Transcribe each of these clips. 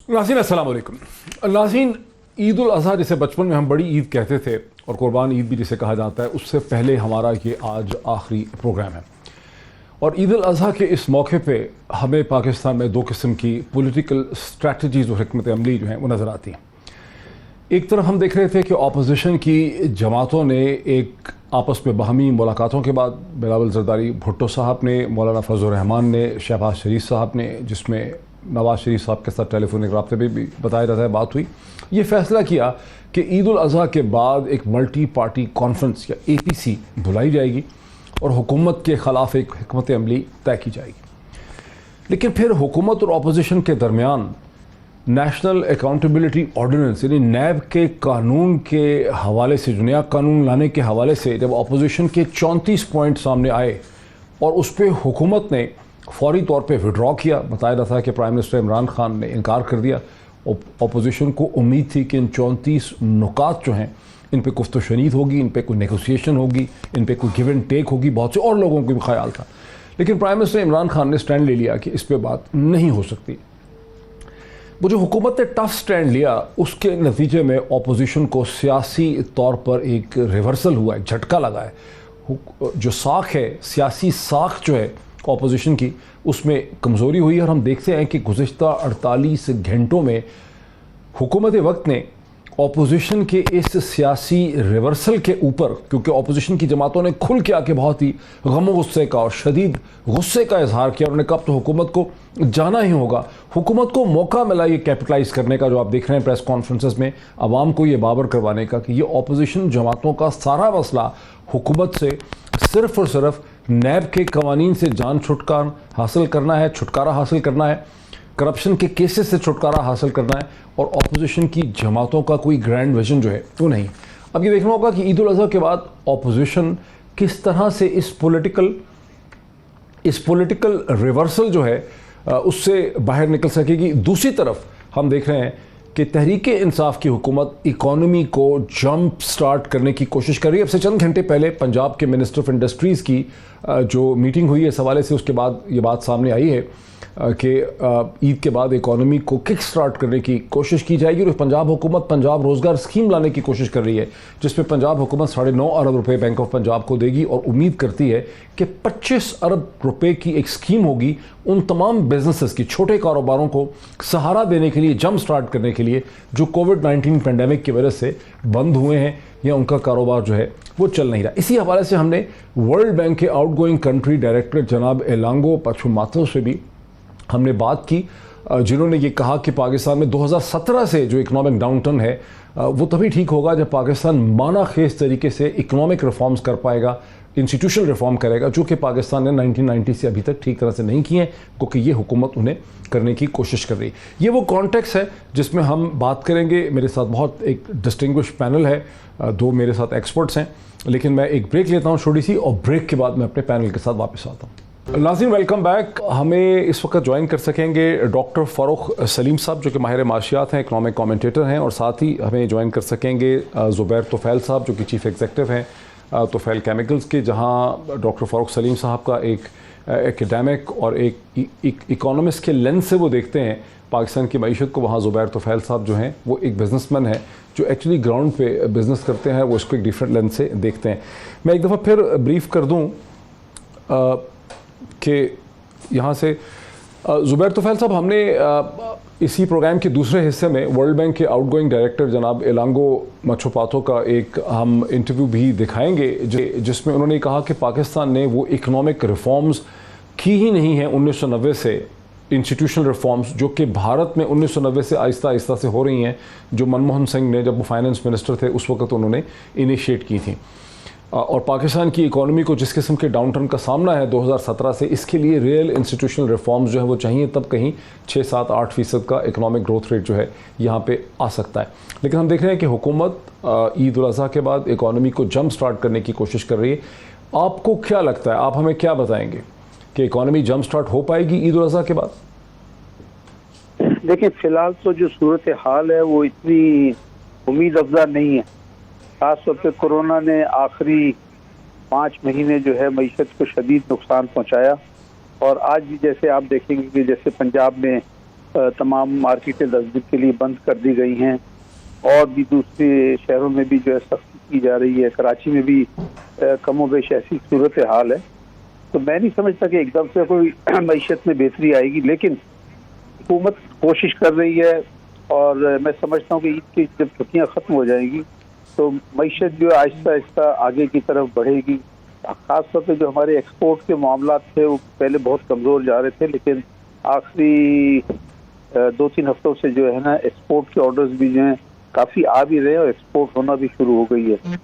नाज़रीन अस्सलाम वालेकुम। नाज़रीन, ईद उल अज़हा जिसे बचपन में हम बड़ी ईद कहते थे और कुर्बान ईद भी जिसे कहा जाता है, उससे पहले हमारा ये आज आखिरी प्रोग्राम है। और ईद उल अज़हा के इस मौके पे हमें पाकिस्तान में दो किस्म की पॉलिटिकल स्ट्रैटेजीज़ और हिकमत अमली जो हैं वो नज़र आती हैं। एक तरफ हम देख रहे थे कि अपोजिशन की जमातों ने एक आपस में बाहमी मुलाकातों के बाद बिलावल ज़रदारी भुट्टो साहब ने, मौलाना फजल रहमान ने, शहबाज शरीफ साहब ने, जिसमें नवाज़ शरीफ साहब के साथ टेलीफोनिक रब्ते में भी बताया जाता है बात हुई, ये फ़ैसला किया कि ईद उल अज़हा के बाद एक मल्टी पार्टी कॉन्फ्रेंस या APC बुलाई जाएगी और हुकूमत के ख़िलाफ़ एक हिकमत अमली तय की जाएगी। लेकिन फिर हुकूमत और अपोजिशन के दरमियान नेशनल अकाउंटेबिलिटी ऑर्डिनेंस यानी नैब के कानून के हवाले से, जो नया कानून लाने के हवाले से जब अपोजिशन के 34 पॉइंट सामने आए और उस पर हुकूमत ने फौरी तौर पे विड्रॉ किया, बताया जाता है कि प्राइम मिनिस्टर इमरान खान ने इनकार कर दिया। अपोजिशन को उम्मीद थी कि इन 34 नुकात जो हैं इन पे गुफ्त शनीद होगी, इन पे कोई नेगोशिएशन होगी, इन पे कोई गिव एंड टेक होगी। बहुत से और लोगों को भी ख्याल था, लेकिन प्राइम मिनिस्टर इमरान खान ने स्टैंड ले लिया कि इस पर बात नहीं हो सकती। वो जो हुकूमत ने टफ स्टैंड लिया, उसके नतीजे में अपोजिशन को सियासी तौर पर एक रिवर्सल हुआ, एक झटका लगा है। जो साख है, सियासी साख जो है अपोजिशन की, उसमें कमज़ोरी हुई है। और हम देखते हैं कि गुज़िश्ता 48 घंटों में हुकूमत वक्त ने अपोजिशन के इस सियासी रिवर्सल के ऊपर, क्योंकि अपोजिशन की जमातों ने खुल के आके बहुत ही गम गुस्से का और शदीद गुस्से का इजहार किया। उन्होंने कहा तो हुकूमत को जाना ही होगा। हुकूमत को मौका मिला ये कैपिटलाइज करने का, जो आप देख रहे हैं प्रेस कॉन्फ्रेंसेस में, आवाम को ये बावर करवाने का कि ये अपोजिशन जमातों का सारा मसला हुकूमत से सिर्फ़ और सिर्फ नैब के कवानीन से जान छुटकारा हासिल करना है, करप्शन के केसेस से छुटकारा हासिल करना है, और अपोजिशन की जमातों का कोई ग्रैंड विजन जो है वो नहीं। अब ये देखना होगा कि ईद उल अज़हा के बाद अपोजिशन किस तरह से इस पॉलिटिकल रिवर्सल जो है उससे बाहर निकल सकेगी। दूसरी तरफ हम देख रहे हैं कि तहरीक इंसाफ की हुकूमत इकॉनमी को जंप स्टार्ट करने की कोशिश कर रही है। अब से चंद घंटे पहले पंजाब के मिनिस्टर ऑफ इंडस्ट्रीज़ की जो मीटिंग हुई है इस हवाले से, उसके बाद ये बात सामने आई है कि ईद के बाद इकॉनमी को किक स्टार्ट करने की कोशिश की जाएगी। और पंजाब हुकूमत पंजाब रोज़गार स्कीम लाने की कोशिश कर रही है, जिसमें पंजाब हुकूमत 9.5 अरब रुपए बैंक ऑफ पंजाब को देगी और उम्मीद करती है कि 25 अरब रुपए की एक स्कीम होगी उन तमाम बिजनेसेस की, छोटे कारोबारों को सहारा देने के लिए, जंप स्टार्ट करने के लिए, जो कोविड-19 पेंडेमिक की वजह से बंद हुए हैं या उनका कारोबार जो है वो चल नहीं रहा। इसी हवाले से हमने वर्ल्ड बैंक के आउटगोइंग कंट्री डायरेक्टर जनाब एलांगो पचुमाथो से भी हमने बात की, जिन्होंने ये कहा कि पाकिस्तान में 2017 से जो इकोनॉमिक डाउनटर्न है वो तभी ठीक होगा जब पाकिस्तान माना खेज तरीके से इकोनॉमिक रिफॉर्म्स कर पाएगा, इंस्टीट्यूशनल रिफॉर्म करेगा, जो कि पाकिस्तान ने 1990 से अभी तक ठीक तरह से नहीं किए हैं, क्योंकि ये हुकूमत उन्हें करने की कोशिश कर रही है। ये वो कॉन्टेक्स्ट है जिसमें हम बात करेंगे। मेरे साथ बहुत एक डिस्टिंग्विश पैनल है, दो मेरे साथ एक्सपर्ट्स हैं, लेकिन मैं एक ब्रेक लेता हूँ छोटी सी, और ब्रेक के बाद मैं अपने पैनल के साथ वापस आता हूँ। नाज़रीन, वेलकम बैक। हमें इस वक्त ज्वाइन कर सकेंगे डॉक्टर फ़ारूक सलीम साहब, जो कि माहिर माशियात हैं, इकनॉमिक कमेंटेटर हैं, और साथ ही हमें ज्वाइन कर सकेंगे ज़ुबैर तुफ़ैल साहब, जो कि चीफ़ एग्जीक्यूटिव हैं तुफ़ैल केमिकल्स के, जहां डॉक्टर फ़ारूक सलीम साहब का एक एकेडमिक और एक इकोनॉमिस्ट के लेंस से वो देखते हैं पाकिस्तान की मईशत को। वहाँ ज़ुबैर तुफ़ैल साहब जो हैं वो एक बिज़नेसमैन है जो एक्चुअली ग्राउंड पे बिज़नेस करते हैं, वो इसको एक डिफरेंट लेंस से देखते हैं। मैं एक दफ़ा फिर ब्रीफ कर दूँ कि यहाँ से ज़ुबैर तुफ़ैल साहब, हमने इसी प्रोग्राम के दूसरे हिस्से में वर्ल्ड बैंक के आउटगोइंग डायरेक्टर जनाब एलांगो मचुपाथो का एक हम इंटरव्यू भी दिखाएंगे, जिसमें उन्होंने कहा कि पाकिस्तान ने वो इकोनॉमिक रिफॉर्म्स की ही नहीं है 1990 से, इंस्टीट्यूशनल रिफॉर्म्स जो कि भारत में 1990 से आहिस्ता आहिस्ता से हो रही हैं, जो मनमोहन सिंह ने, जब वो फाइनेंस मिनिस्टर थे उस वक्त, उन्होंने इनिशिएट की थी। और पाकिस्तान की इकॉनमी को जिस किस्म के डाउनटर्न का सामना है 2017 से, इसके लिए रियल इंस्टीट्यूशनल रिफॉर्म्स जो है वो चाहिए, तब कहीं 6-7-8% का इकोनॉमिक ग्रोथ रेट जो है यहाँ पे आ सकता है। लेकिन हम देख रहे हैं कि हुकूमत ईद उल अज़हा के बाद इकॉनमी को जंप स्टार्ट करने की कोशिश कर रही है। आपको क्या लगता है, आप हमें क्या बताएंगे कि इकॉनमी जंप स्टार्ट हो पाएगी ईद उल अज़हा के बाद? देखिए, फिलहाल तो जो सूरत हाल है वो इतनी उम्मीद अफजा नहीं है। खास तौर पर कोरोना ने आखिरी 5 महीने जो है मईशत को शदीद नुकसान पहुंचाया, और आज भी जैसे आप देखेंगे कि जैसे पंजाब में तमाम मार्केटें 10 दिन के लिए बंद कर दी गई हैं और भी दूसरे शहरों में भी जो है सख्ती की जा रही है। कराची में भी कमोबेश ऐसी सूरत हाल है। तो मैं नहीं समझता कि एकदम से कोई मईशत में बेहतरी आएगी, लेकिन हुकूमत कोशिश कर रही है और मैं समझता हूँ कि ईद की जब छुट्टियाँ ख़त्म हो जाएंगी तो मईशत जो आहिस्ता आहिस्ता आगे की तरफ बढ़ेगी। ख़ास तौर पे जो हमारे एक्सपोर्ट के मामला थे वो पहले बहुत कमज़ोर जा रहे थे, लेकिन आखिरी 2-3 हफ्तों से जो है ना एक्सपोर्ट के ऑर्डर्स भी जो हैं काफ़ी आ भी रहे हैं और एक्सपोर्ट होना भी शुरू हो गई है।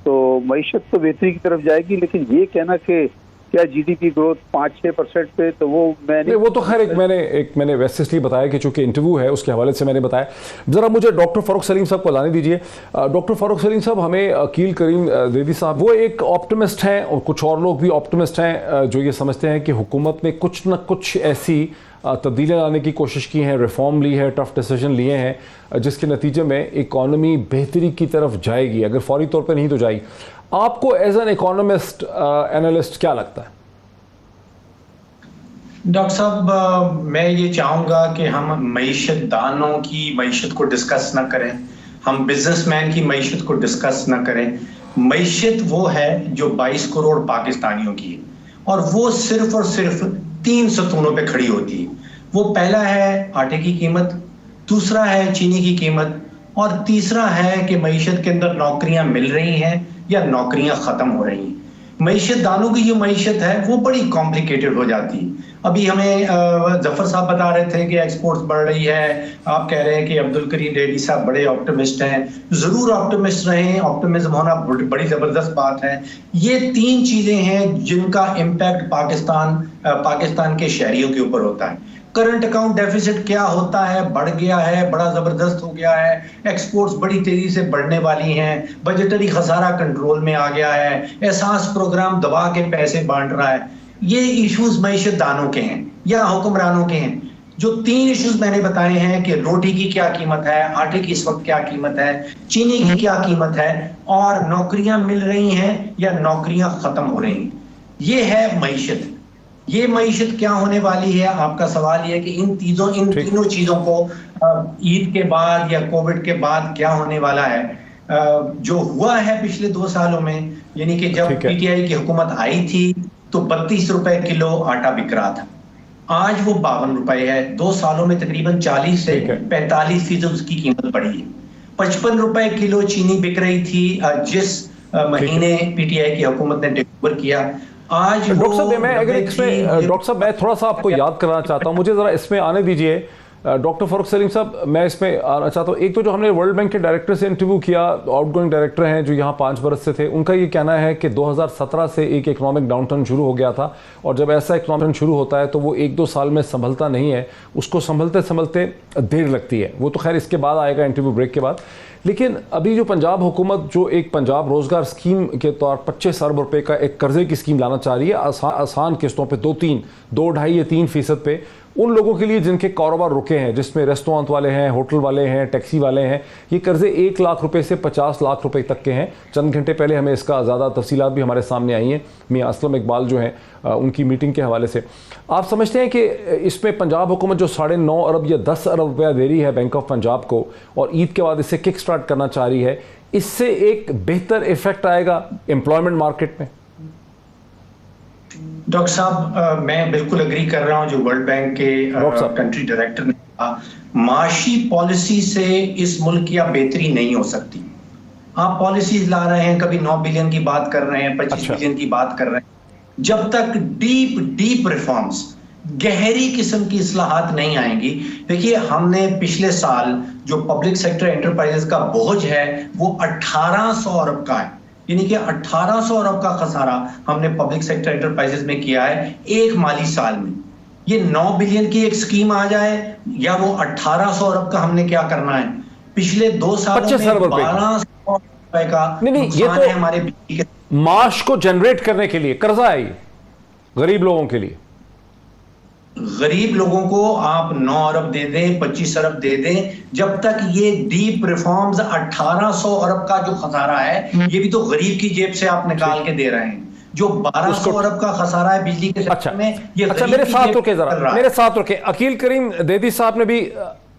तो मईशत तो बेहतरी की तरफ जाएगी, लेकिन ये कहना कि क्या जीडीपी ग्रोथ 5-6% पे, तो वो मैंने वो तो खैर मैंने वैसे इसलिए बताया कि चूंकि इंटरव्यू है उसके हवाले से मैंने बताया। ज़रा मुझे डॉक्टर फ़ारूक सलीम साहब को लाने दीजिए। डॉक्टर फ़ारूक सलीम साहब, हमें अकील करीम ज़ैदी साहब वो एक ऑप्टिमिस्ट हैं और कुछ और लोग भी ऑप्टिमिस्ट हैं जो ये समझते हैं कि हुकूमत ने कुछ न कुछ ऐसी तब्दीलियाँ लाने की कोशिश की हैं, रिफॉर्म ली है, टफ डिसीजन लिए हैं जिसके नतीजे में इकॉनमी बेहतरी की तरफ जाएगी, अगर फौरी तौर पर नहीं तो जाएगी। आपको एज एन इकोनॉमिस्ट एनालिस्ट क्या लगता है? डॉक्टर साहब, मैं ये चाहूँगा कि हम मईशत दानों की मईशत को डिस्कस ना करें, हम बिजनेसमैन की मईशत को डिस्कस ना करें। मईशत वो है जो 22 करोड़ पाकिस्तानियों की है और वो सिर्फ और सिर्फ 3 सतूनों पे खड़ी होती है। वो पहला है आटे की कीमत, दूसरा है चीनी की कीमत और तीसरा है कि मईशत के अंदर नौकरियां मिल रही हैं या नौकरियां खत्म हो रही हैं। मईशत दानों की जो मईशत है वो बड़ी कॉम्प्लिकेटेड हो जाती है। अभी हमें जफर साहब बता रहे थे कि एक्सपोर्ट्स बढ़ रही है, आप कह रहे हैं कि अब्दुल करीम रेड्डी साहब बड़े ऑप्टिमिस्ट हैं। जरूर ऑप्टिमिस्ट रहें, ऑप्टिमिज्म होना बड़ी जबरदस्त बात है। ये 3 चीजें हैं जिनका इम्पैक्ट पाकिस्तान के शहरियों के ऊपर होता है। करंट अकाउंट डेफिसिट क्या होता है, बढ़ गया है, बड़ा जबरदस्त हो गया है। एक्सपोर्ट्स बड़ी तेजी से बढ़ने वाली हैं, बजटरी खसारा कंट्रोल में आ गया है, एहसास प्रोग्राम दबा के पैसे बांट रहा है। ये इश्यूज मईशत दानों के हैं या हुक्मरानों के हैं। जो 3 इश्यूज मैंने बताए हैं कि रोटी की क्या कीमत है, आटे की इस वक्त क्या कीमत है, चीनी की क्या कीमत है और नौकरियां मिल रही हैं या नौकरियां खत्म हो रही हैं, ये है मईशत। ये मईशत क्या होने वाली है, आपका सवाल ये है कि इन तीनों चीजों को ईद के बाद या कोविड के बाद क्या होने वाला है। जो हुआ है पिछले 2 सालों में, यानी कि जब पीटीआई की हुकूमत आई थी तो 32 रुपए किलो आटा बिक रहा था, आज वो 52 रुपए है। 2 सालों में तकरीबन 40 से 45% उसकी कीमत बढ़ी है। 55 रुपए किलो चीनी बिक रही थी जिस महीने पीटीआई की हुकूमत ने टेक ओवर किया। आज डॉक्टर साहब, मैं अगर इसमें डॉक्टर साहब मैं थोड़ा सा आपको याद कराना चाहता हूँ, मुझे जरा इसमें आने दीजिए। डॉक्टर फ़ारूक सलीम साहब, मैं इसमें आना चाहता हूँ। एक तो जो हमने वर्ल्ड बैंक के डायरेक्टर से इंटरव्यू किया, आउटगोइंग डायरेक्टर हैं जो यहाँ 5 बरस से थे, उनका ये कहना है कि 2017 से एक इकोनॉमिक डाउनटर्न शुरू हो गया था और जब ऐसा इकोनॉमिक शुरू होता है तो वो 1-2 साल में संभलता नहीं है, उसको संभलते संभलते देर लगती है। वो तो खैर इसके बाद आएगा, इंटरव्यू ब्रेक के बाद। लेकिन अभी जो पंजाब हुकूमत जो एक पंजाब रोज़गार स्कीम के तौर 25 अरब रुपए का एक कर्जे की स्कीम लाना चाह रही है, आसान किस्तों पे 2, 2.5 या 3% पे, उन लोगों के लिए जिनके कारोबार रुके हैं, जिसमें रेस्टोरेंट वाले हैं, होटल वाले हैं, टैक्सी वाले हैं। ये कर्जे 1 लाख रुपए से 50 लाख रुपए तक के हैं। चंद घंटे पहले हमें इसका ज़्यादा तफसीलात भी हमारे सामने आई हैं मियां असलम इकबाल जो हैं उनकी मीटिंग के हवाले से। आप समझते हैं कि इसमें पंजाब हुकूमत जो 9.5 अरब या 10 अरब रुपया दे रही है बैंक ऑफ पंजाब को और ईद के बाद इसे किक स्टार्ट करना चाह रही है, इससे एक बेहतर इफेक्ट आएगा एम्प्लॉयमेंट मार्केट में? डॉक्टर साहब, मैं बिल्कुल एग्री कर रहा हूं जो वर्ल्ड बैंक के कंट्री डायरेक्टर ने कहा। माशी पॉलिसी से इस मुल्क की बेहतरी नहीं हो सकती। आप पॉलिसीज ला रहे हैं, कभी 9 बिलियन की बात कर रहे हैं, 25 बिलियन की बात कर रहे हैं। जब तक डीप रिफॉर्म्स, गहरी किस्म की इस्लाहात नहीं आएंगी। देखिए, हमने पिछले साल जो पब्लिक सेक्टर एंटरप्राइजेस का बोझ है वो 1800 अरब का है, यानी कि 1800 अरब का खसारा हमने पब्लिक सेक्टर एंटरप्राइजेस में किया है एक माली साल में। ये 9 बिलियन की एक स्कीम आ जाए या वो 1800 अरब का हमने क्या करना है? पिछले 2 सालों में 1200 रुपए का नुकसान है हमारे माश को जनरेट करने के लिए कर्जा है, ये गरीब लोगों के लिए। गरीब लोगों को आप 9 अरब दे दें, 25 अरब दे दें, जब तक ये डीप रिफॉर्म्स 1800 अरब का जो खसारा है ये भी तो गरीब की जेब से आप निकाल के दे रहे हैं। जो 1200 अरब का खसारा है बिजली के सेक्टर में, ये अच्छा मेरे साथ रुके जरा, मेरे साथ रुके। अकील करीम दैदी साहब ने भी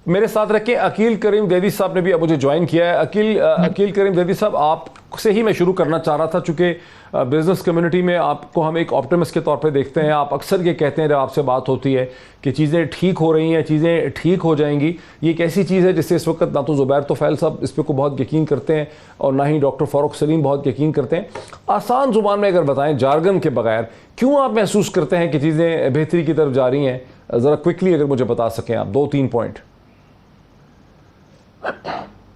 मेरे साथ रखे। अकील करीम दैदी साहब ने भी अब मुझे ज्वाइन किया है। अकील करीम दैदी साहब, आपसे ही मैं शुरू करना चाह रहा था, चूंकि बिजनेस कम्युनिटी में आपको हम एक ऑप्टिमिस्ट के तौर पे देखते हैं। आप अक्सर ये कहते हैं जब आपसे बात होती है कि चीज़ें ठीक हो रही हैं, चीज़ें ठीक हो जाएंगी। ये एक ऐसी चीज़ है जिससे इस वक्त ना तो ज़ुबैर तोफैल साहब इस पर को बहुत यकीन करते हैं और ना ही डॉक्टर फ़ारूक सलीम बहुत यकीन करते हैं। आसान ज़ुबान में अगर बताएं, जार्गन के बगैर, क्यों आप महसूस करते हैं कि चीज़ें बेहतरी की तरफ जा रही हैं? ज़रा क्विकली अगर मुझे बता सकें आप 2-3 पॉइंट।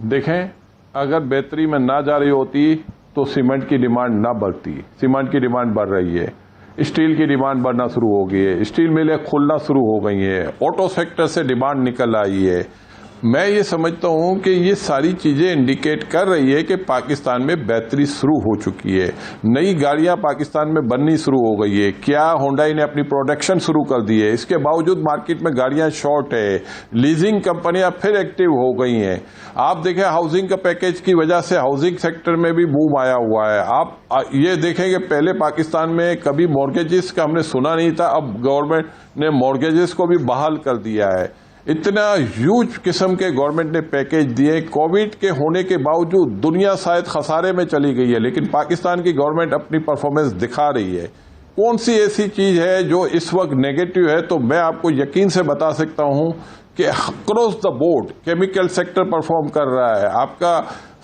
देखें, अगर बेहतरी में ना जा रही होती तो सीमेंट की डिमांड ना बढ़ती। सीमेंट की डिमांड बढ़ रही है, स्टील की डिमांड बढ़ना शुरू हो गई है, स्टील मिलें खुलना शुरू हो गई हैं, ऑटो सेक्टर से डिमांड निकल आई है। मैं ये समझता हूं कि ये सारी चीजें इंडिकेट कर रही है कि पाकिस्तान में बेहतरी शुरू हो चुकी है। नई गाड़ियां पाकिस्तान में बननी शुरू हो गई है। क्या होंडाई ने अपनी प्रोडक्शन शुरू कर दी है, इसके बावजूद मार्केट में गाड़ियां शॉर्ट है। लीजिंग कंपनियां फिर एक्टिव हो गई हैं। आप देखें, हाउसिंग का पैकेज की वजह से हाउसिंग सेक्टर में भी बूम आया हुआ है। आप ये देखें कि पहले पाकिस्तान में कभी मॉर्गेजेस का हमने सुना नहीं था, अब गवर्नमेंट ने मॉर्गेजेस को भी बहाल कर दिया है। इतना ह्यूज किस्म के गवर्नमेंट ने पैकेज दिए। कोविड के होने के बावजूद दुनिया शायद खसारे में चली गई है, लेकिन पाकिस्तान की गवर्नमेंट अपनी परफॉर्मेंस दिखा रही है। कौन सी ऐसी चीज है जो इस वक्त नेगेटिव है? तो मैं आपको यकीन से बता सकता हूं कि across the board chemical sector perform कर रहा है। आपका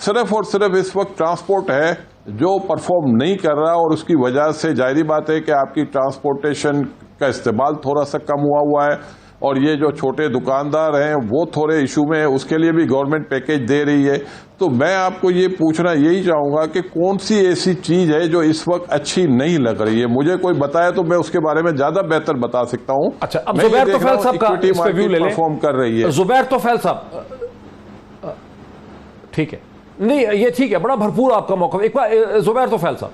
सिर्फ और सिर्फ इस वक्त ट्रांसपोर्ट है जो परफॉर्म नहीं कर रहा, और उसकी वजह से जाहिर बात है कि आपकी ट्रांसपोर्टेशन का इस्तेमाल थोड़ा सा कम हुआ है, और ये जो छोटे दुकानदार हैं वो थोड़े इशू में है। उसके लिए भी गवर्नमेंट पैकेज दे रही है। तो मैं आपको ये पूछना यही चाहूंगा कि कौन सी ऐसी चीज है जो इस वक्त अच्छी नहीं लग रही है? मुझे कोई बताए तो मैं उसके बारे में ज्यादा बेहतर बता सकता हूं। अच्छा, अब ज़ुबैर तोफैल साहब का इस पे व्यू ले लें। परफॉर्म कर रही है ज़ुबैर तोफैल साहब, ठीक है, नहीं ये ठीक है, बड़ा भरपूर आपका मौका। एक बार ज़ुबैर तोफैल साहब।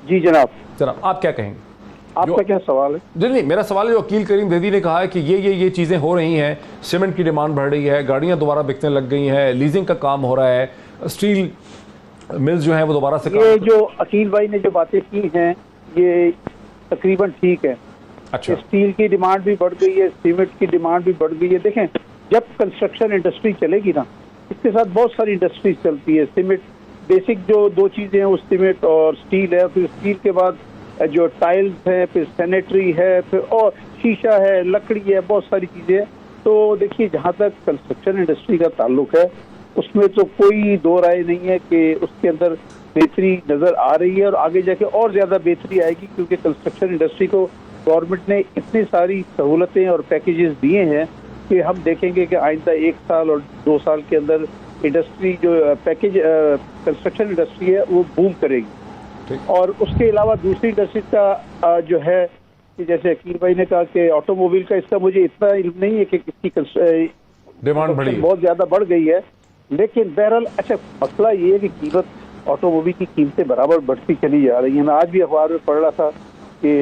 जी जनाब, आप क्या कहेंगे? आपका क्या सवाल है? नहीं, मेरा सवाल है जो अकील करीम दैदी ने कहा है कि ये चीज़ें हो रही हैं, सीमेंट की डिमांड बढ़ रही है, गाड़ियां दोबारा बिकने लग गई हैं, लीजिंग का काम हो रहा है, स्टील मिल्स जो हैं वो दोबारा से ये जो अकील भाई ने जो बातें की हैं ये तकरीबन ठीक है। अच्छा, स्टील की डिमांड भी बढ़ गई है, सीमेंट की डिमांड भी बढ़ गई है। देखें, जब कंस्ट्रक्शन इंडस्ट्री चलेगी ना, इसके साथ बहुत सारी इंडस्ट्रीज चलती है। सीमेंट बेसिक जो दो चीज़ें हैं वो सीमेंट और स्टील है, फिर स्टील के बाद जो टाइल्स है, फिर सैनिटरी है, फिर और शीशा है, लकड़ी है, बहुत सारी चीज़ें। तो देखिए, जहाँ तक कंस्ट्रक्शन इंडस्ट्री का ताल्लुक है उसमें तो कोई दो राय नहीं है कि उसके अंदर बेहतरी नज़र आ रही है और आगे जाके और ज़्यादा बेहतरी आएगी, क्योंकि कंस्ट्रक्शन इंडस्ट्री को गवर्नमेंट ने इतनी सारी सहूलतें और पैकेजेस दिए हैं कि हम देखेंगे कि आइंदा 1 साल और 2 साल के अंदर इंडस्ट्री जो पैकेज कंस्ट्रक्शन इंडस्ट्री है वो बूम करेगी। और उसके अलावा दूसरी इंडस्ट्री का जो है कि जैसे अकील भाई ने कहा कि ऑटोमोबाइल का, इसका मुझे इतना इल्म नहीं है कि इसकी डिमांड बढ़ी बहुत ज्यादा बढ़ गई है, लेकिन बहरहाल अच्छा मसला ये है कि कीमत ऑटोमोबाइल की कीमतें बराबर बढ़ती चली जा रही हैं। मैं आज भी अखबार में पढ़ रहा था कि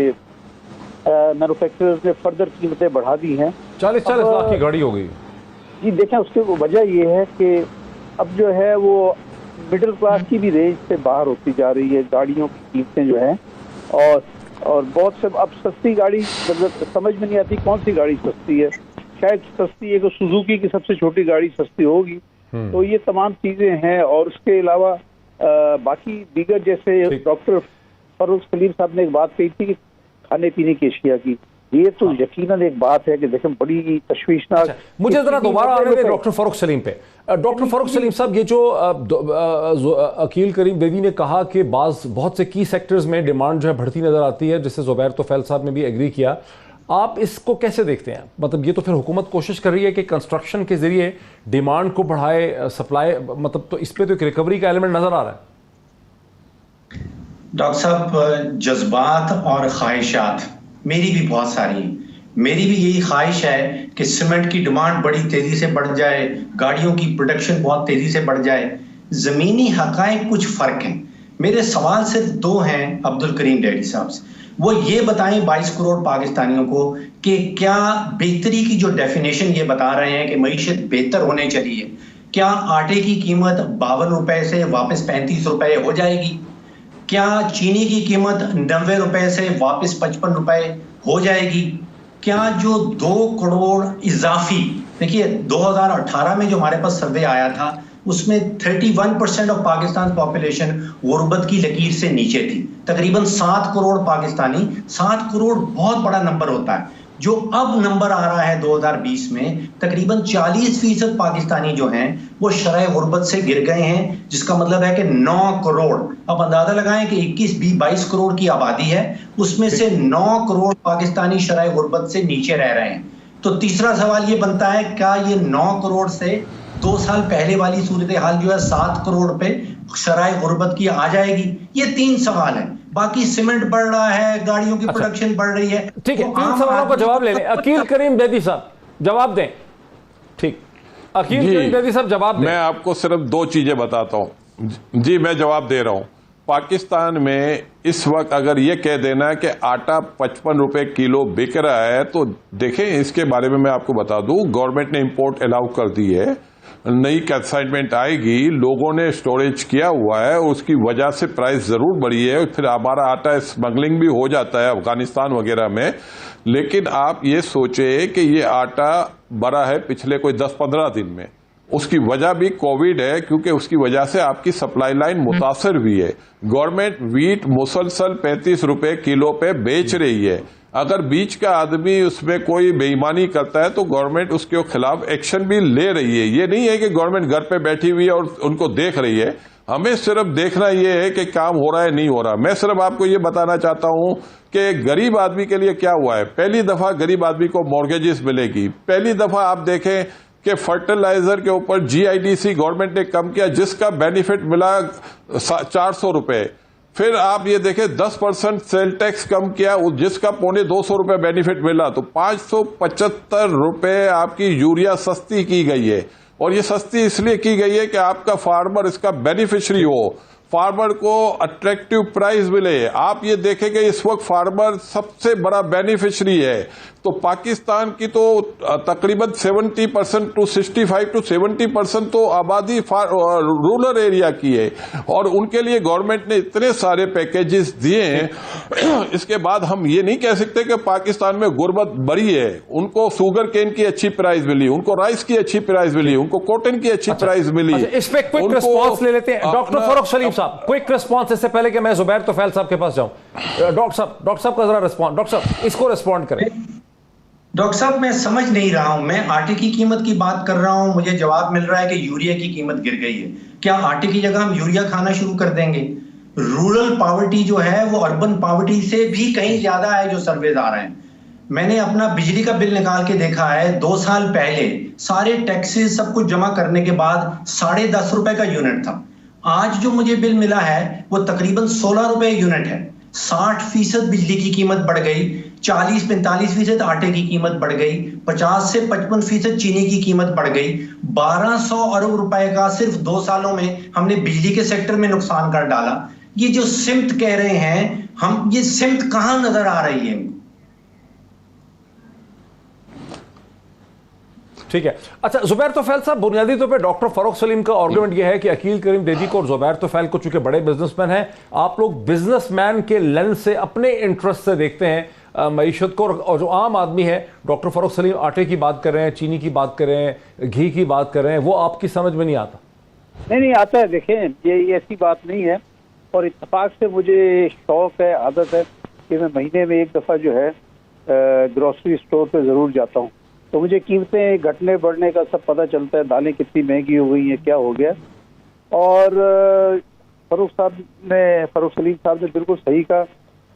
मैन्युफैक्चरर्स ने फर्दर कीमतें बढ़ा दी हैं। 40 लाख की गाड़ी हो गई जी। देखें, उसकी वजह ये है कि अब जो है वो मिडिल क्लास की भी रेंज से बाहर होती जा रही है गाड़ियों की कीमतें जो हैं, और बहुत से अब सस्ती गाड़ी मतलब समझ में नहीं आती कौन सी गाड़ी सस्ती है। शायद सस्ती है तो सुजुकी की सबसे छोटी गाड़ी सस्ती होगी। तो ये तमाम चीजें हैं। और उसके अलावा बाकी दीगर, जैसे डॉक्टर फारूक सलीम साहब ने एक बात कही थी कि खाने पीने की अशिया की, ये तो यकीनन एक बात है कि देखें बड़ी तशवीशनाक। मुझे जरा दोबारा आने दें डॉक्टर फारूक सलीम पे। डॉक्टर फारूक सलीम साहब, ये जो अकील करीम दैदी ने कहा कि बहुत से की सेक्टर्स में डिमांड जो है बढ़ती नजर आती है, जिससे ज़ुबैर तोफैल साहब ने भी एग्री किया, आप इसको कैसे देखते हैं? मतलब ये तो फिर हुकूमत कोशिश कर रही है कि कंस्ट्रक्शन के जरिए डिमांड को बढ़ाए, सप्लाई, मतलब तो इस पे तो एक रिकवरी का एलिमेंट नजर आ रहा है। डॉक्टर साहब, जज्बात और ख्वाहिशात मेरी भी बहुत सारी हैं। मेरी भी यही ख्वाहिश है कि सीमेंट की डिमांड बड़ी तेजी से बढ़ जाए, गाड़ियों की प्रोडक्शन बहुत तेजी से बढ़ जाए। जमीनी हकायक कुछ फर्क हैं। मेरे सवाल सिर्फ 2 हैं अब्दुल करीम डैडी साहब से। वो ये बताएं 22 करोड़ पाकिस्तानियों को कि क्या बेहतरी की जो डेफिनेशन ये बता रहे हैं कि मईशत बेहतर होने चली है, क्या आटे की कीमत 52 रुपए से वापस 35 रुपए हो जाएगी? क्या चीनी की कीमत 90 रुपए से वापस 55 रुपए हो जाएगी? क्या जो 2 करोड़ इजाफी, देखिए 2018 में जो हमारे पास सर्वे आया था उसमें 31% ऑफ पाकिस्तान पॉपुलेशन गुर्बत की लकीर से नीचे थी। तकरीबन 7 करोड़ पाकिस्तानी, 7 करोड़ बहुत बड़ा नंबर होता है। जो अब नंबर आ रहा है 2020 में, तकरीबन 40% पाकिस्तानी जो हैं वो शरह गुर्बत से गिर गए हैं, जिसका मतलब है कि 9 करोड़, अब अंदाजा लगाएं कि 21-22 करोड़ की आबादी है, उसमें से 9 करोड़ पाकिस्तानी शरह गुर्बत से नीचे रह रहे हैं। तो तीसरा सवाल ये बनता है, क्या ये 9 करोड़ से 2 साल पहले वाली सूरत हाल जो है 7 करोड़ पे शराय गुर्बत की आ जाएगी? ये 3 सवाल है। बाकी सीमेंट बढ़ रहा है, गाड़ियों की प्रोडक्शन बढ़ रही है। ठीक है, 3 सवालों का जवाब ले लें। अकील करीम बेदी साहब जवाब दें। ठीक, अकील करीम बेदी साहब जवाब दें। मैं आपको सिर्फ 2 चीजें बताता हूं। जी मैं जवाब दे रहा हूं। पाकिस्तान में इस वक्त अगर ये कह देना है कि आटा 55 रुपए किलो बिक रहा है, तो देखें इसके बारे में मैं आपको बता दूं, गवर्नमेंट ने इंपोर्ट अलाउ कर दी है, नई कंसाइनमेंट आएगी, लोगों ने स्टोरेज किया हुआ है, उसकी वजह से प्राइस जरूर बढ़ी है। फिर हमारा आटा स्मगलिंग भी हो जाता है अफगानिस्तान वगैरह में। लेकिन आप ये सोचे कि ये आटा बढ़ा है पिछले कोई 10-15 दिन में, उसकी वजह भी कोविड है, क्योंकि उसकी वजह से आपकी सप्लाई लाइन मुतासर हुई है। गवर्नमेंट वीट मुसलसल 35 रुपए किलो पे बेच रही है। अगर बीच का आदमी उसमें कोई बेईमानी करता है तो गवर्नमेंट उसके खिलाफ एक्शन भी ले रही है। ये नहीं है कि गवर्नमेंट घर पे बैठी हुई है और उनको देख रही है। हमें सिर्फ देखना यह है कि काम हो रहा है नहीं हो रहा। मैं सिर्फ आपको ये बताना चाहता हूं कि गरीब आदमी के लिए क्या हुआ है। पहली दफा गरीब आदमी को मॉर्गेजेस मिलेगी। पहली दफा आप देखें कि फर्टिलाइजर के ऊपर GIDC गवर्नमेंट ने कम किया, जिसका बेनिफिट मिला 400 रुपए। फिर आप ये देखें 10% सेल टैक्स कम किया, जिसका 250 रुपए बेनिफिट मिला, तो 575 रुपए आपकी यूरिया सस्ती की गई है। और ये सस्ती इसलिए की गई है कि आपका फार्मर इसका बेनिफिशियरी हो, फार्मर को अट्रैक्टिव प्राइस मिले। आप ये देखेंगे इस वक्त फार्मर सबसे बड़ा बेनिफिशियरी है। तो पाकिस्तान की तो तकरीबन 70% टू 65 to 70% तो आबादी रूरल एरिया की है, और उनके लिए गवर्नमेंट ने इतने सारे पैकेजेस दिए हैं। इसके बाद हम ये नहीं कह सकते कि पाकिस्तान में गुर्बत बढ़ी है। उनको शुगर केन की अच्छी प्राइस मिली, उनको राइस की अच्छी प्राइस मिली, उनको कॉटन की अच्छी प्राइस मिली। इस पे क्विक रिस्पॉन्स ले लेते हैं डॉक्टर फारूक सलीम साहब, क्विक रिस्पॉन्स, इससे पहले कि मैं जुबैर तोफैल साहब के पास जाऊं। डॉक्टर साहब का जरा रिस्पॉन्ड, डॉक्टर साहब इसको रिस्पॉन्ड करें। डॉक्टर साहब मैं समझ नहीं रहा हूं, मैं आटे की कीमत की बात कर रहा हूं, मुझे जवाब मिल रहा है कि यूरिया की कीमत गिर गई है। क्या आटे की जगह हम यूरिया खाना शुरू कर देंगे? रूरल पॉवर्टी जो है वो अर्बन पॉवर्टी से भी कहीं ज्यादा है, जो सर्वेज आ रहे हैं। मैंने अपना बिजली का बिल निकाल के देखा है, 2 साल पहले सारे टैक्सेस सब कुछ जमा करने के बाद 10.5 रुपए का यूनिट था। आज जो मुझे बिल मिला है वो तकरीबन 16 रुपए यूनिट है। 60% बिजली की कीमत बढ़ गई, 40-45% आटे की कीमत बढ़ गई, 50 से 55% चीनी की कीमत बढ़ गई। 1200 अरब रुपए का सिर्फ 2 सालों में हमने बिजली के सेक्टर में नुकसान कर डाला। ये जो सिमत कह रहे हैं हम, ये सिमत कहां नजर आ रही है? ठीक है, अच्छा जुबैर तोफैल साहब, बुनियादी तौर पे डॉक्टर फारूक सलीम का आर्गुमेंट यह है कि अकील करीम बेदी को और जुबैर तोफैल को, चूंकि बड़े बिजनेसमैन हैं, आप लोग बिजनेसमैन के लेंस से, अपने इंटरेस्ट से देखते हैं मईशत को, और जो आम आदमी है, डॉक्टर फारूक सलीम आटे की बात कर रहे हैं, चीनी की बात कर रहे हैं, घी की बात कर रहे हैं, वो आपकी समझ में नहीं आता। नहीं आता है। देखें, ये ऐसी बात नहीं है, और इत्तेफाक से मुझे शौक है, आदत है कि मैं महीने में एक दफ़ा जो है ग्रोसरी स्टोर पे ज़रूर जाता हूँ। तो मुझे कीमतें घटने बढ़ने का सब पता चलता है, दालें कितनी महंगी हो गई हैं, क्या हो गया। और फारूक सलीम साहब ने बिल्कुल सही कहा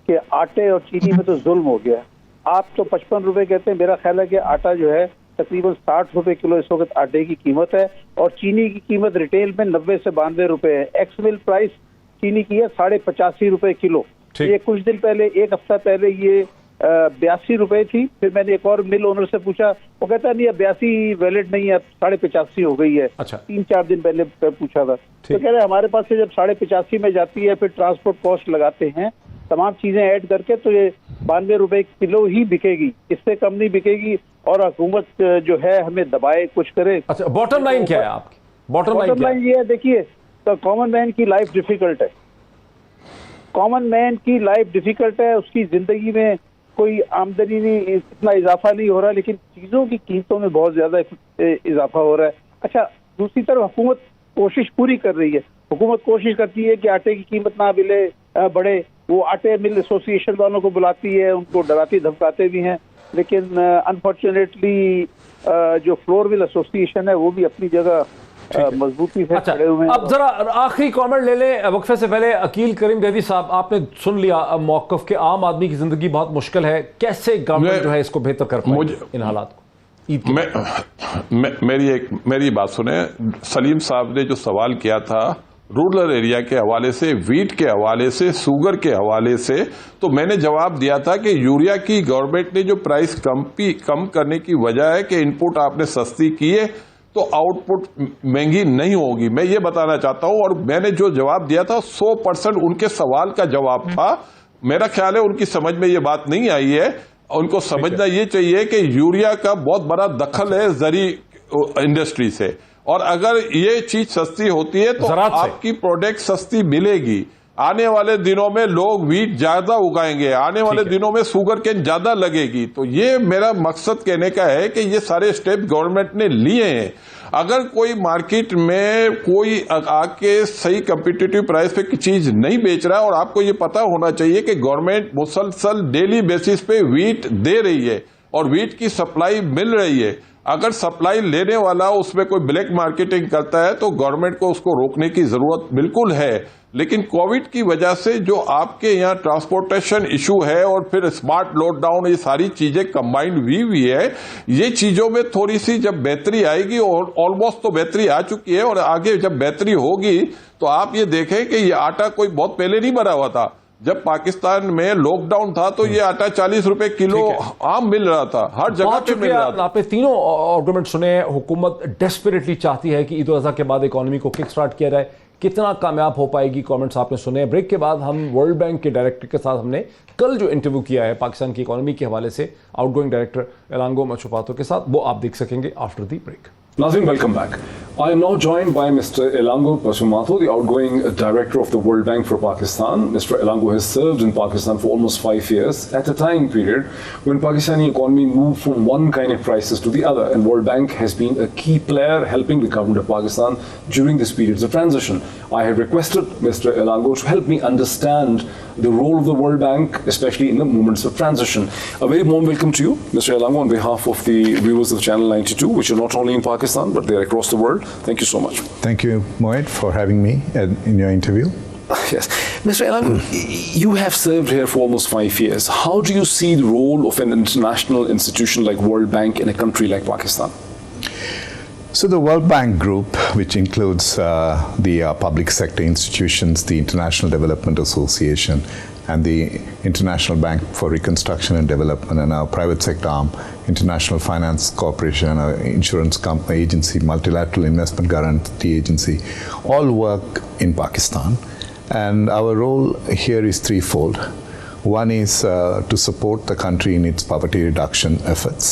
कि आटे और चीनी में तो जुल्म हो गया। आप तो 55 रुपए कहते हैं, मेरा ख्याल है कि आटा जो है तकरीबन 60 रुपए किलो इस वक्त आटे की कीमत है, और चीनी की कीमत रिटेल में 90 से 92 रुपए है। एक्स मिल प्राइस चीनी की है 85 रुपए किलो। ये कुछ दिन पहले, एक हफ्ता पहले ये 82 रुपए थी। फिर मैंने एक और मिल ओनर से पूछा, वो कहता नहीं, 82 वैलिड नहीं है, 85.5 हो गई है। अच्छा। 3-4 दिन पहले पूछा था, तो कह रहे हमारे पास से जब 85.5 में जाती है, फिर ट्रांसपोर्ट कॉस्ट लगाते हैं, तमाम चीजें ऐड करके, तो ये 92 रुपए किलो ही बिकेगी, इससे कम नहीं बिकेगी। और हुकूमत जो है हमें दबाए, कुछ करे। अच्छा, बॉटम लाइन क्या है आपकी? बॉटम लाइन ये है, देखिए, तो कॉमन मैन की लाइफ डिफिकल्ट है। कॉमन मैन की लाइफ डिफिकल्ट है, उसकी ज़िंदगी में कोई आमदनी नहीं, इतना इजाफा नहीं हो रहा, लेकिन चीज़ों की कीमतों में बहुत ज़्यादा इजाफा हो रहा है। अच्छा, दूसरी तरफ हुकूमत कोशिश पूरी कर रही है, हुकूमत कोशिश करती है कि आटे की कीमत ना मिले बढ़े, वो आटे मिल एसोसिएशन वालों को बुलाती है, उनको डराती धमकाते भी हैं, लेकिन अनफॉर्चुनेटली जो फ्लोर मिल एसोसिएशन है वो भी अपनी जगह मजबूती से खड़े हुए हैं। अब जरा आखिरी कमेंट ले लें वक्फे से पहले। अकील करीम दैदी साहब, आपने सुन लिया मौक़िफ़ के आम आदमी की जिंदगी बहुत मुश्किल है, कैसे गवर्नमेंट जो है इसको बेहतर कर पाएगी इन हालात को? मेरी बात सुने। सलीम साहब ने जो सवाल किया था रूरल एरिया के हवाले से, वीट के हवाले से, शुगर के हवाले से, तो मैंने जवाब दिया था कि यूरिया की गवर्नमेंट ने जो प्राइस कम करने की वजह है कि इनपुट आपने सस्ती की है तो आउटपुट महंगी नहीं होगी, मैं ये बताना चाहता हूं। और मैंने जो जवाब दिया था 100% उनके सवाल का जवाब था। मेरा ख्याल है उनकी समझ में ये बात नहीं आई है। उनको समझना ये चाहिए कि यूरिया का बहुत बड़ा दखल है जरी इंडस्ट्री से, और अगर ये चीज सस्ती होती है तो आपकी प्रोडक्ट सस्ती मिलेगी। आने वाले दिनों में लोग वीट ज्यादा उगाएंगे, आने वाले दिनों में शुगर केन ज्यादा लगेगी। तो ये मेरा मकसद कहने का है कि ये सारे स्टेप गवर्नमेंट ने लिए हैं। अगर कोई मार्केट में कोई आके सही कम्पिटिटिव प्राइस पे चीज नहीं बेच रहा है, और आपको ये पता होना चाहिए कि गवर्नमेंट मुसलसल डेली बेसिस पे वीट दे रही है और वीट की सप्लाई मिल रही है। अगर सप्लाई लेने वाला उसमें कोई ब्लैक मार्केटिंग करता है तो गवर्नमेंट को उसको रोकने की जरूरत बिल्कुल है। लेकिन कोविड की वजह से जो आपके यहाँ ट्रांसपोर्टेशन इशू है और फिर स्मार्ट लॉकडाउन, ये सारी चीजें कंबाइंड हुई है। ये चीजों में थोड़ी सी जब बेहतरी आएगी, और ऑलमोस्ट तो बेहतरी आ चुकी है, और आगे जब बेहतरी होगी तो आप ये देखें कि ये आटा कोई बहुत पहले नहीं बना हुआ था। जब पाकिस्तान में लॉकडाउन था तो ये आटा 40 रुपए किलो आम मिल रहा था, हर जगह पे मिल रहा था। आपने तीनों आर्गुमेंट सुने। हुकूमत डेस्परेटली चाहती है कि ईद उल अज़हा के बाद इकोनॉमी को किक स्टार्ट किया जाए, कितना कामयाब हो पाएगी? कमेंट्स आपने सुने। ब्रेक के बाद हम वर्ल्ड बैंक के डायरेक्टर के साथ हमने कल जो इंटरव्यू किया है पाकिस्तान की इकोनॉमी के हवाले से आउटगोइंग डायरेक्टर एलांगो मचुपातो के साथ, वो आप देख सकेंगे after the break. Nazreen, welcome back. I am now joined by Mr. Elango Machupatto, the outgoing director of the World Bank for Pakistan. Mr. Elango has served in Pakistan for almost 5 years at a time period when Pakistani economy moved from one kind of crisis to the other, and World Bank has been a key player helping the government of Pakistan during these periods of transition. I have requested Mr. Elango to help me understand the role of the World Bank, especially in the moments of transition. A very warm welcome to you, Mr. Elango, on behalf of the viewers of Channel 92, which are not only in Pakistan, but they're across the world. Thank you so much. Thank you, Moed, for having me in your interview. Yes. Mr. Elango, you have served here for almost 5 years. How do you see the role of an international institution like World Bank in a country like Pakistan? So the World Bank Group, which includes the public sector institutions, the International Development Association, and the International Bank for Reconstruction and Development, and our private sector arm, International Finance Corporation, our insurance company agency, Multilateral Investment Guarantee Agency, all work in Pakistan. And our role here is threefold. One is to support the country in its poverty reduction efforts.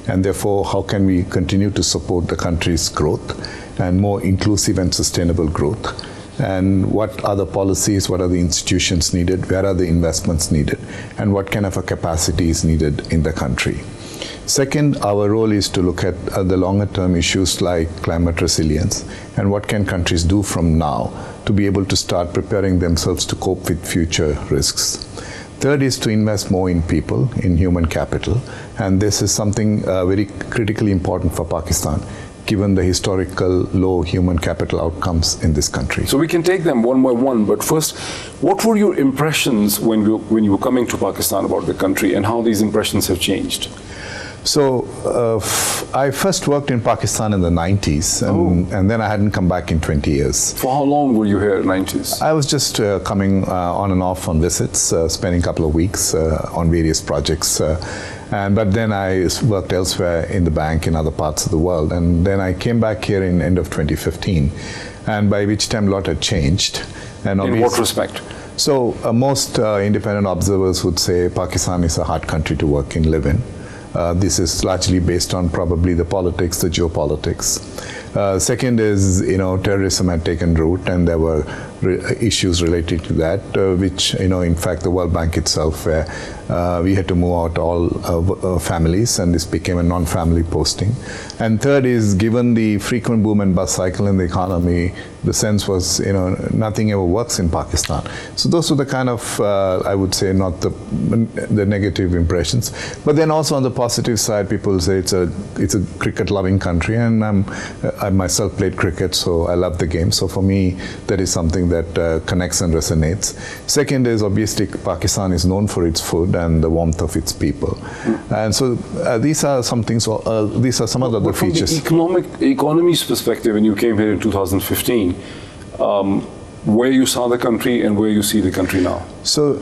And therefore, how can we continue to support the country's growth and more inclusive and sustainable growth? And what are the policies, what are the institutions needed, where are the investments needed, and what kind of a capacity is needed in the country? Second, our role is to look at the longer term issues like climate resilience and what can countries do from now to be able to start preparing themselves to cope with future risks. Third is to invest more in people, in human capital, and this is something very critically important for Pakistan, given the historical low human capital outcomes in this country. So we can take them one by one, but first, what were your impressions when you were coming to Pakistan about the country, and how these impressions have changed? So I first worked in Pakistan in the 90s, and then I hadn't come back in 20 years. For how long were you here in the 90s? I was just coming on and off on visits, spending a couple of weeks on various projects. But then I worked elsewhere in the bank in other parts of the world. And then I came back here in end of 2015, and by which time a lot had changed. And in what respect? So most independent observers would say Pakistan is a hard country to work and live in. This is largely based on probably the politics, the geopolitics. Second is, terrorism had taken root, and there were issues related to that, which, in fact, the World Bank itself, where we had to move out all families, and this became a non-family posting. And third is, given the frequent boom and bust cycle in the economy, the sense was, nothing ever works in Pakistan. So those were the kind of, I would say, not the negative impressions. But then also on the positive side, people say it's a cricket-loving country, and I myself played cricket, so I love the game. So for me, that is something that connects and resonates. Second is, obviously, Pakistan is known for its food and the warmth of its people. And so these are some things, these are some of the other features. From the economy's perspective, when you came here in 2015, where you saw the country and where you see the country now? So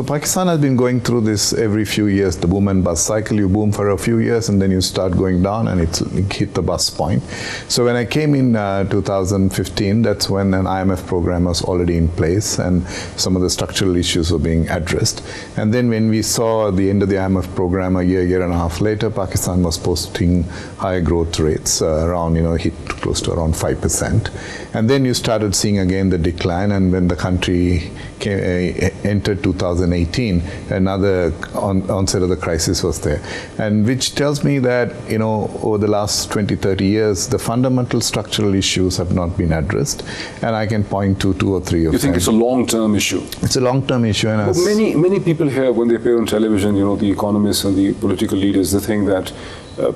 Pakistan has been going through this every few years, the boom and bust cycle. You boom for a few years and then you start going down, and it hit the bust point. So when I came in 2015, that's when an IMF program was already in place and some of the structural issues were being addressed. And then when we saw the end of the IMF program a year and a half later, Pakistan was posting higher growth rates, around, hit close to around 5%. And then you started seeing again the decline, and when the country entered 2018, another onset of the crisis was there, and which tells me that over the last 20-30 years the fundamental structural issues have not been addressed, and I can point to 2 or 3 of them. You think it's a long-term issue? It's a long-term issue, and many people here, when they appear on television, the economists and the political leaders, they think that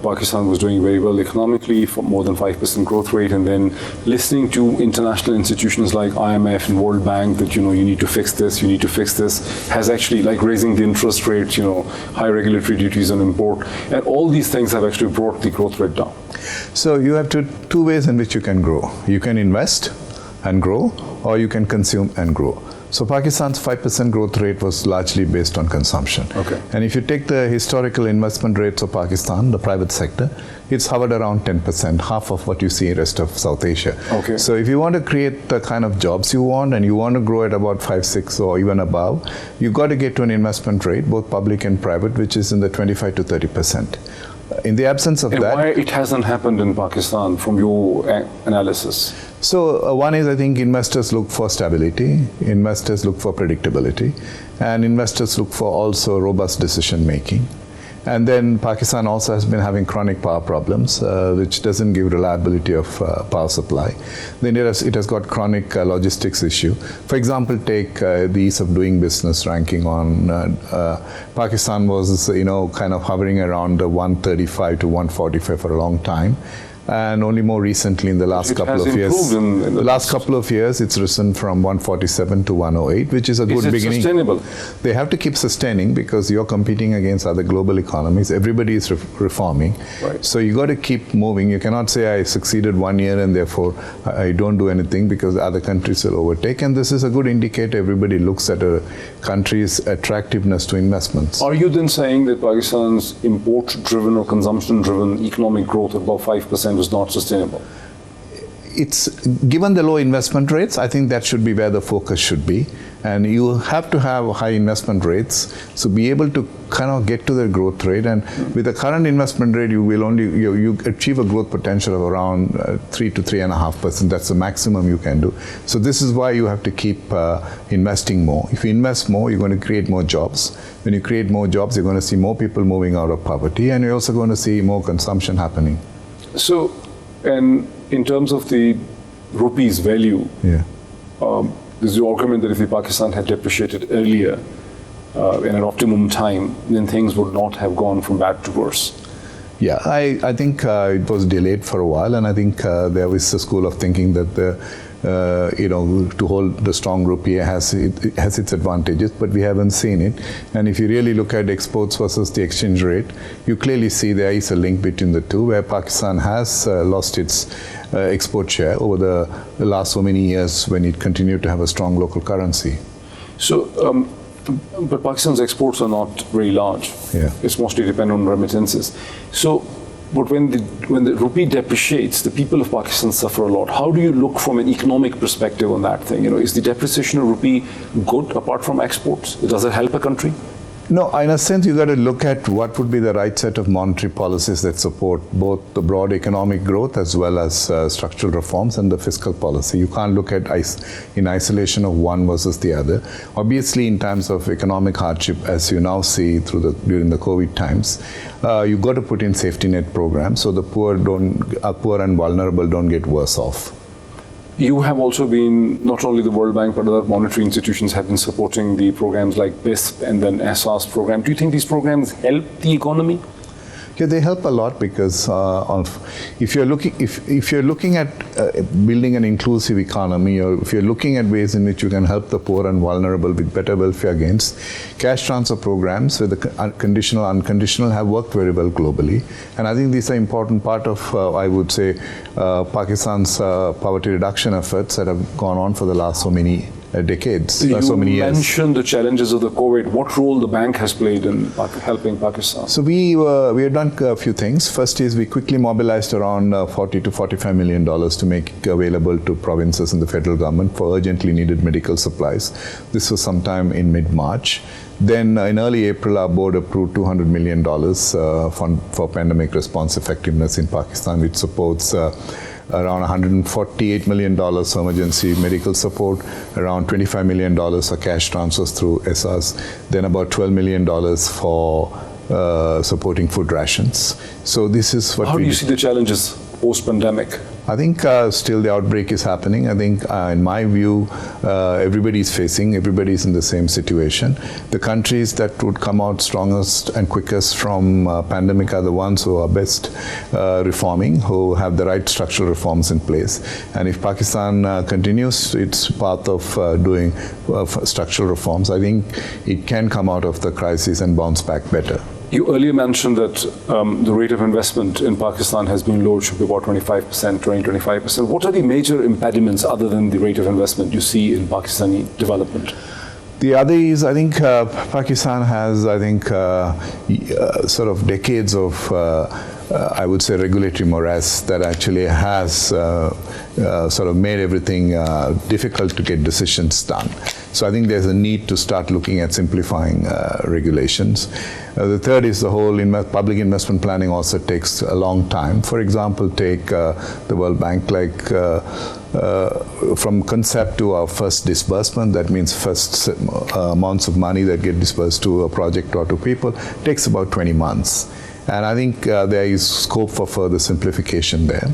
Pakistan was doing very well economically, for more than 5% growth rate, and then listening to international institutions like IMF and World Bank that you need to fix this, has actually, like raising the interest rates, high regulatory duties on import, and all these things have actually brought the growth rate down. So you have two ways in which you can grow. You can invest and grow, or you can consume and grow. So Pakistan's 5% growth rate was largely based on consumption. Okay. And if you take the historical investment rates of Pakistan, the private sector, it's hovered around 10%, half of what you see in the rest of South Asia. Okay. So if you want to create the kind of jobs you want, and you want to grow at about 5, 6 or even above, you've got to get to an investment rate, both public and private, which is in the 25 to 30%. In the absence of and that... why it hasn't happened in Pakistan from your analysis? So one is, I think investors look for stability, investors look for predictability, and investors look for also robust decision making. And then Pakistan also has been having chronic power problems, which doesn't give reliability of power supply. Then it has got chronic logistics issue. For example, take the ease of doing business ranking on Pakistan was, kind of hovering around the 135 to 145 for a long time. And only more recently, in the last couple of years, it's risen from 147 to 108, which is a good beginning. Is it sustainable? They have to keep sustaining, because you're competing against other global economies. Everybody is reforming. Right. So you got to keep moving. You cannot say I succeeded 1 year and therefore I don't do anything, because other countries will overtake. And this is a good indicator. Everybody looks at a country's attractiveness to investments. Are you then saying that Pakistan's import-driven or consumption-driven economic growth of about 5% is not sustainable? It's given the low investment rates, I think that should be where the focus should be, and you have to have high investment rates to be able to kind of get to the growth rate. And with the current investment rate, you will only you achieve a growth potential of around 3 to 3.5%. That's the maximum you can do. So this is why you have to keep investing more. If you invest more, you're going to create more jobs. When you create more jobs, you're going to see more people moving out of poverty, and you're also going to see more consumption happening. So, and in terms of the rupee's value, there's the argument that if Pakistan had depreciated earlier in an optimum time, then things would not have gone from bad to worse. Yeah, I think it was delayed for a while, and I think there is a school of thinking that to hold the strong rupee has its advantages, but we haven't seen it. And if you really look at exports versus the exchange rate, you clearly see there is a link between the two, where Pakistan has lost its export share over the last so many years when it continued to have a strong local currency. So, but Pakistan's exports are not very large. Yeah. It's mostly dependent on remittances. So, but when the rupee depreciates, the people of Pakistan suffer a lot. How do you look from an economic perspective on that thing? Is the depreciation of rupee good apart from exports? Does it help a country? No, in a sense, you got to look at what would be the right set of monetary policies that support both the broad economic growth as well as structural reforms and the fiscal policy. You can't look at in isolation of one versus the other. Obviously, in times of economic hardship, as you now see during the COVID times, you've got to put in safety net programs so the poor and vulnerable don't get worse off. You have also been, not only the World Bank, but other monetary institutions have been supporting the programs like BISP and then ESAS program. Do you think these programs help the economy? Yeah, they help a lot because if you're looking at building an inclusive economy, or if you're looking at ways in which you can help the poor and vulnerable with better welfare gains, cash transfer programs with the conditional, unconditional have worked very well globally. And I think these are an important part of, I would say, Pakistan's poverty reduction efforts that have gone on for the last so many decades, so many years. You mentioned the challenges of the COVID. What role the bank has played in helping Pakistan? So we have done a few things. First is we quickly mobilized around $40 to $45 million to make it available to provinces and the federal government for urgently needed medical supplies. This was sometime in mid-March. Then in early April, our board approved $200 million fund for pandemic response effectiveness in Pakistan, which supports around $148 million for emergency medical support, around $25 million for cash transfers through ESAS, then about $12 million for supporting food rations. So this is what How do you see the challenges post-pandemic? I think still the outbreak is happening. I think in my view, everybody's in the same situation. The countries that would come out strongest and quickest from pandemic are the ones who are best reforming, who have the right structural reforms in place. And if Pakistan continues its path of doing structural reforms, I think it can come out of the crisis and bounce back better. You earlier mentioned that the rate of investment in Pakistan has been low, it should be about 25%. What are the major impediments other than the rate of investment you see in Pakistani development? The other is, I think Pakistan has, sort of decades of, I would say, regulatory morass that actually has sort of made everything difficult to get decisions done. So I think there's a need to start looking at simplifying regulations. The third is the whole public investment planning also takes a long time. For example, take the World Bank, from concept to our first disbursement, that means first amounts of money that get disbursed to a project or to people, takes about 20 months. And I think there is scope for further simplification there.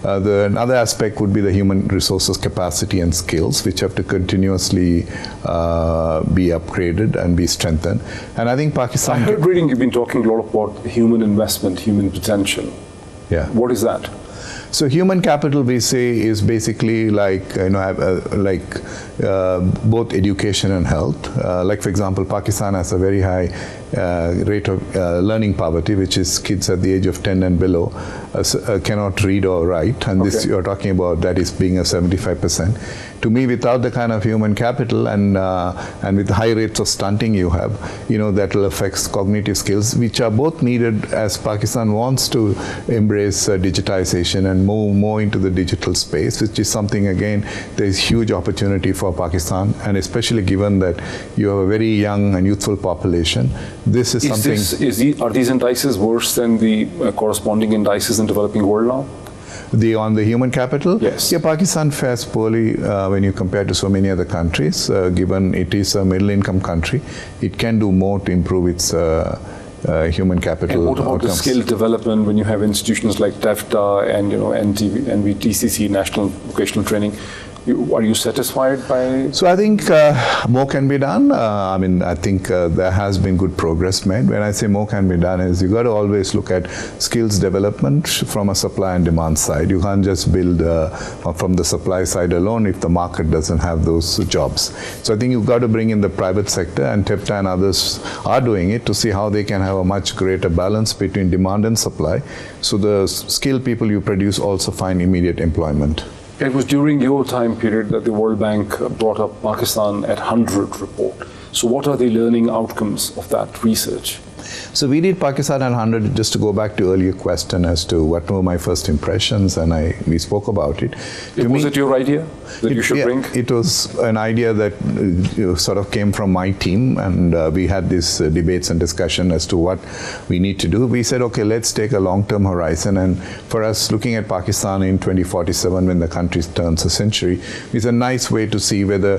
Another aspect would be the human resources capacity and skills, which have to continuously be upgraded and be strengthened. And I think Pakistan... I heard reading you've been talking a lot about human investment, human potential. Yeah. What is that? So human capital, we say, is basically like both education and health. Like, for example, Pakistan has a very high rate of learning poverty, which is kids at the age of 10 and below cannot read or write, and this you're talking about that is being a 75%. To me, without the kind of human capital and with high rates of stunting you have, that will affect cognitive skills, which are both needed as Pakistan wants to embrace digitization and move more into the digital space, which is something, again, there is huge opportunity for Pakistan, and especially given that you have a very young and youthful population. This is something... Are these indices worse than the corresponding indices in developing world now? On the human capital? Yes. Yeah, Pakistan fares poorly when you compare to so many other countries. Given it is a middle income country, it can do more to improve its human capital. And what about outcomes? The skill development when you have institutions like TEFTA and NVTCC, National Vocational Training? Are you satisfied by? So I think more can be done. I think there has been good progress made. When I say more can be done, is you got to always look at skills development from a supply and demand side. You can't just build from the supply side alone if the market doesn't have those jobs. So I think you've got to bring in the private sector, and TEFTA and others are doing it to see how they can have a much greater balance between demand and supply. So the skilled people you produce also find immediate employment. It was during your time period that the World Bank brought up Pakistan at 100 report. So what are the learning outcomes of that research? So we did Pakistan at 100, just to go back to earlier question as to what were my first impressions, and we spoke about it. Was it your idea that you should bring? It was an idea that sort of came from my team, and we had these debates and discussion as to what we need to do. We said, okay, let's take a long-term horizon, and for us, looking at Pakistan in 2047, when the country turns a century, is a nice way to see whether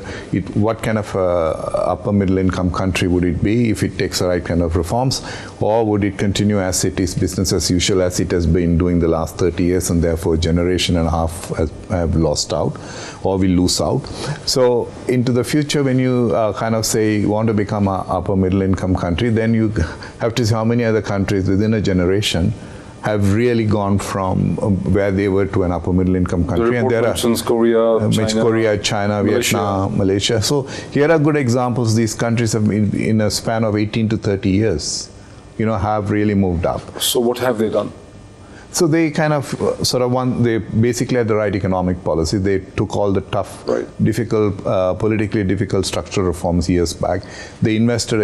what kind of upper middle income country would it be if it takes the right kind of reforms, or would it continue as it is, business as usual, as it has been doing the last 30 years, and therefore a generation and a half have lost out, or will lose out. So into the future, when you kind of say you want to become an upper middle income country, then you have to see how many other countries within a generation have really gone from where they were to an upper middle income country. And there are Korea, China, Vietnam, Malaysia. So here are good examples. These countries have been, in a span of 18 to 30 years, have really moved up. So what have they done? So they kind of they basically had the right economic policy. They took all the tough, difficult, politically difficult structural reforms years back. They invested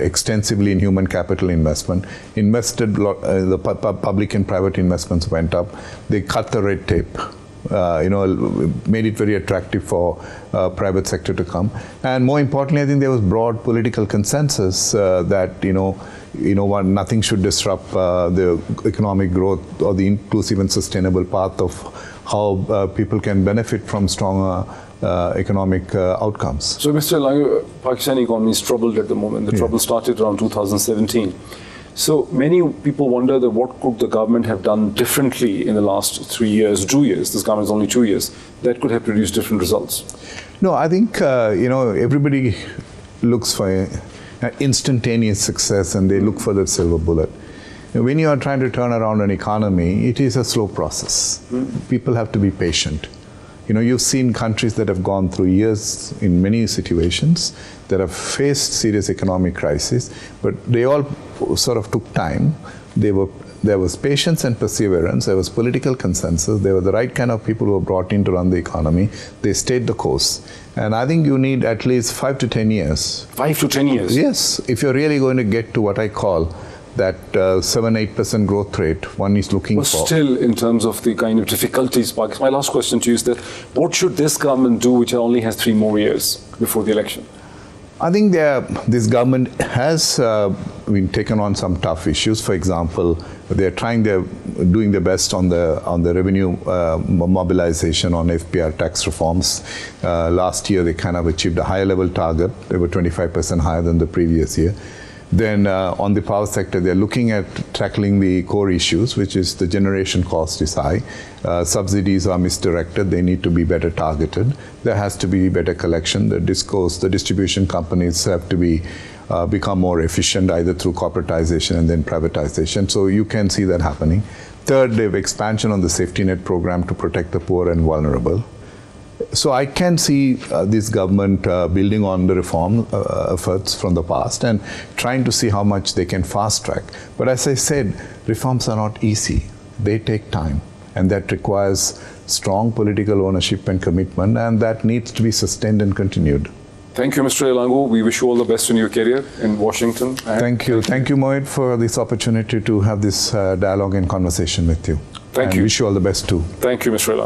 extensively in human capital investment, the public and private investments went up. They cut the red tape. Made it very attractive for private sector to come. And more importantly, I think there was broad political consensus that, nothing should disrupt the economic growth or the inclusive and sustainable path of how people can benefit from stronger economic outcomes. So, Mr. Elangu, Pakistani economy is troubled at the moment. The trouble started around 2017. So many people wonder that what could the government have done differently in the last 2 years, this government is only 2 years, that could have produced different results? No, I think, everybody looks for instantaneous success, and they look for the silver bullet. When you are trying to turn around an economy, it is a slow process. People have to be patient. You've seen countries that have gone through years in many situations that have faced serious economic crisis, but they all sort of took time. There was patience and perseverance. There was political consensus. There were the right kind of people who were brought in to run the economy. They stayed the course. And I think you need at least 5 to 10 years. 5 to 10 years? Yes. If you're really going to get to what I call that 7-8% growth rate one is looking for. But still, in terms of the kind of difficulties, my last question to you is that what should this government do, which only has 3 more years before the election? I think this government has been taken on some tough issues. For example, they're doing their best on the revenue mobilization on FPR tax reforms. Last year, they kind of achieved a higher level target. They were 25% higher than the previous year. Then on the power sector, they're looking at tackling the core issues, which is the generation cost is high. Subsidies are misdirected. They need to be better targeted. There has to be better collection. The distribution companies have to become more efficient, either through corporatization and then privatization. So you can see that happening. Third, they have expansion on the safety net program to protect the poor and vulnerable. So I can see this government building on the reform efforts from the past and trying to see how much they can fast track. But as I said, reforms are not easy. They take time, and that requires strong political ownership and commitment, and that needs to be sustained and continued. Thank you, Mr. Elangu. We wish you all the best in your career in Washington. Thank you. Thank you, Mohit, for this opportunity to have this dialogue and conversation with you. Thank you. Wish you all the best too. Thank you, Mr. Elangu.